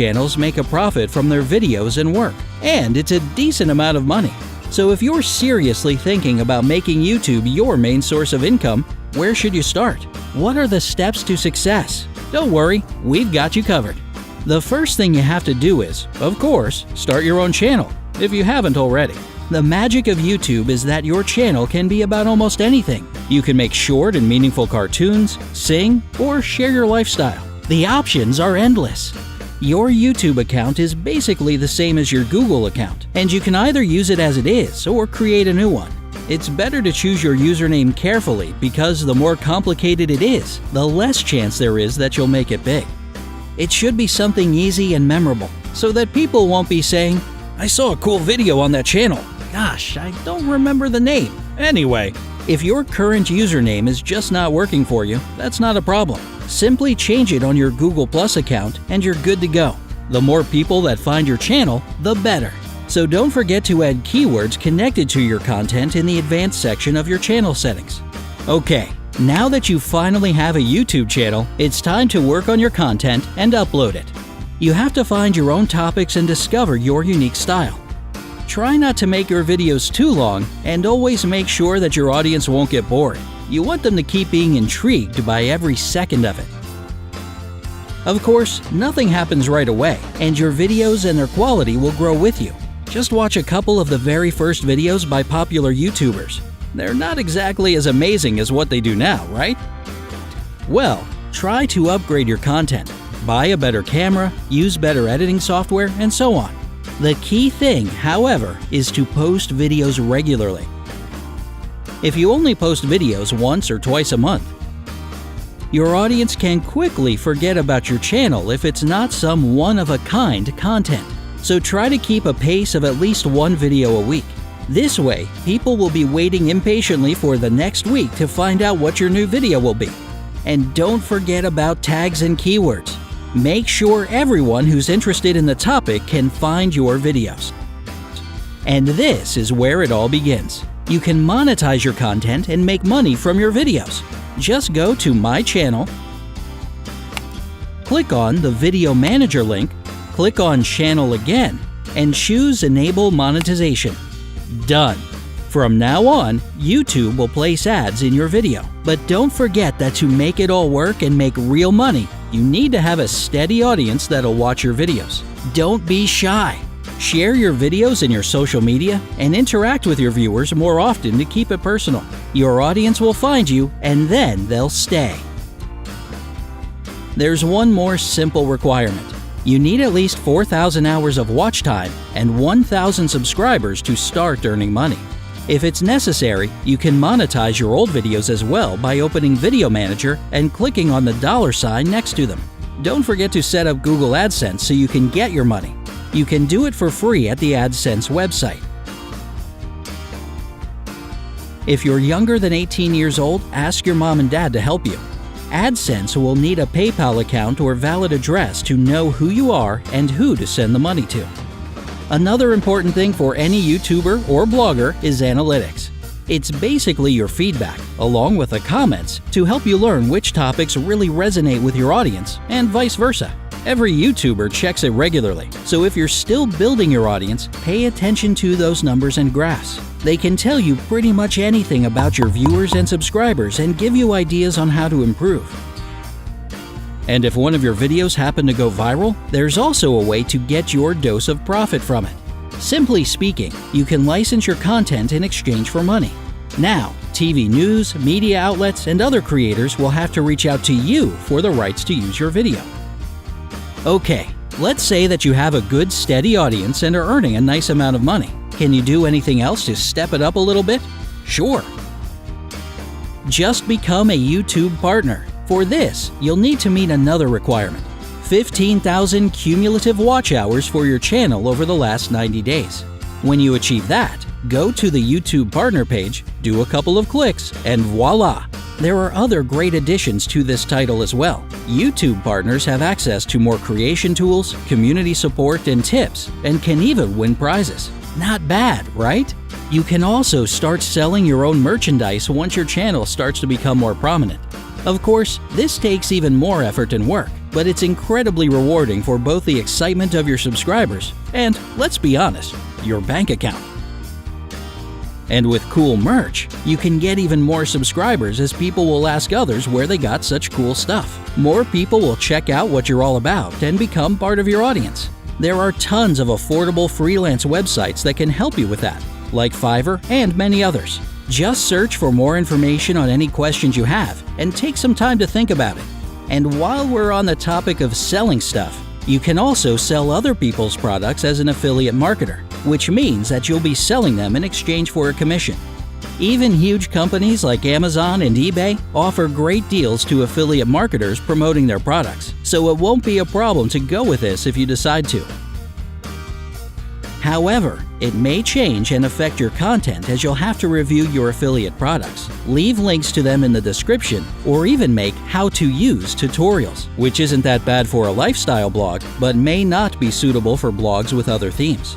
channels make a profit from their videos and work, and it's a decent amount of money. So if you're seriously thinking about making YouTube your main source of income, where should you start? What are the steps to success? Don't worry, we've got you covered. The first thing you have to do is, of course, start your own channel, if you haven't already. The magic of YouTube is that your channel can be about almost anything. You can make short and meaningful cartoons, sing, or share your lifestyle. The options are endless. Your YouTube account is basically the same as your Google account, and you can either use it as it is or create a new one. It's better to choose your username carefully because the more complicated it is, the less chance there is that you'll make it big. It should be something easy and memorable, so that people won't be saying, "I saw a cool video on that channel. Gosh, I don't remember the name." Anyway, if your current username is just not working for you, that's not a problem. Simply change it on your Google Plus account and you're good to go. The more people that find your channel, the better. So don't forget to add keywords connected to your content in the advanced section of your channel settings. Okay, now that you finally have a YouTube channel, it's time to work on your content and upload it. You have to find your own topics and discover your unique style. Try not to make your videos too long, and always make sure that your audience won't get bored. You want them to keep being intrigued by every second of it. Of course, nothing happens right away, and your videos and their quality will grow with you. Just watch a couple of the very first videos by popular YouTubers. They're not exactly as amazing as what they do now, right? Well, try to upgrade your content. Buy a better camera, use better editing software, and so on. The key thing, however, is to post videos regularly. If you only post videos once or twice a month, your audience can quickly forget about your channel if it's not some one-of-a-kind content. So try to keep a pace of at least one video a week. This way, people will be waiting impatiently for the next week to find out what your new video will be. And don't forget about tags and keywords. Make sure everyone who's interested in the topic can find your videos. And this is where it all begins. You can monetize your content and make money from your videos. Just go to My Channel, click on the Video Manager link, click on Channel again, and choose Enable Monetization. Done! From now on, YouTube will place ads in your video. But don't forget that to make it all work and make real money, you need to have a steady audience that'll watch your videos. Don't be shy. Share your videos in your social media and interact with your viewers more often to keep it personal. Your audience will find you and then they'll stay. There's one more simple requirement. You need at least 4,000 hours of watch time and 1,000 subscribers to start earning money. If it's necessary, you can monetize your old videos as well by opening Video Manager and clicking on the $ next to them. Don't forget to set up Google AdSense so you can get your money. You can do it for free at the AdSense website. If you're younger than 18 years old, ask your mom and dad to help you. AdSense will need a PayPal account or valid address to know who you are and who to send the money to. Another important thing for any YouTuber or blogger is analytics. It's basically your feedback, along with the comments, to help you learn which topics really resonate with your audience, and vice versa. Every YouTuber checks it regularly, so if you're still building your audience, pay attention to those numbers and graphs. They can tell you pretty much anything about your viewers and subscribers and give you ideas on how to improve. And if one of your videos happen to go viral, there's also a way to get your dose of profit from it. Simply speaking, you can license your content in exchange for money. Now, TV news, media outlets, and other creators will have to reach out to you for the rights to use your video. Okay, let's say that you have a good, steady audience and are earning a nice amount of money. Can you do anything else to step it up a little bit? Sure. Just become a YouTube partner. For this, you'll need to meet another requirement: 15,000 cumulative watch hours for your channel over the last 90 days. When you achieve that, go to the YouTube partner page, do a couple of clicks, and voila! There are other great additions to this title as well. YouTube partners have access to more creation tools, community support, and tips, and can even win prizes. Not bad, right? You can also start selling your own merchandise once your channel starts to become more prominent. Of course, this takes even more effort and work, but it's incredibly rewarding for both the excitement of your subscribers and, let's be honest, your bank account. And with cool merch, you can get even more subscribers as people will ask others where they got such cool stuff. More people will check out what you're all about and become part of your audience. There are tons of affordable freelance websites that can help you with that, like Fiverr and many others. Just search for more information on any questions you have and take some time to think about it. And while we're on the topic of selling stuff, you can also sell other people's products as an affiliate marketer, which means that you'll be selling them in exchange for a commission. Even huge companies like Amazon and eBay offer great deals to affiliate marketers promoting their products, so it won't be a problem to go with this if you decide to. However, it may change and affect your content as you'll have to review your affiliate products, leave links to them in the description, or even make how-to-use tutorials, which isn't that bad for a lifestyle blog, but may not be suitable for blogs with other themes.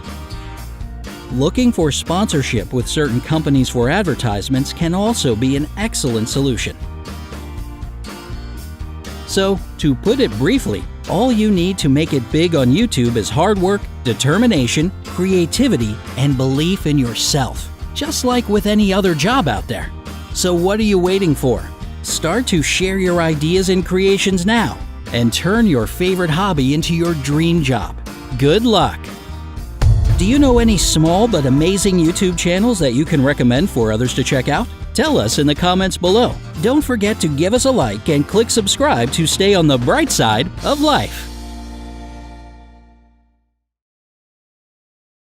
Looking for sponsorship with certain companies for advertisements can also be an excellent solution. So, to put it briefly, all you need to make it big on YouTube is hard work, determination, creativity, and belief in yourself, just like with any other job out there. So what are you waiting for? Start to share your ideas and creations now, and turn your favorite hobby into your dream job. Good luck! Do you know any small but amazing YouTube channels that you can recommend for others to check out? Tell us in the comments below. Don't forget to give us a like and click subscribe to stay on the bright side of life.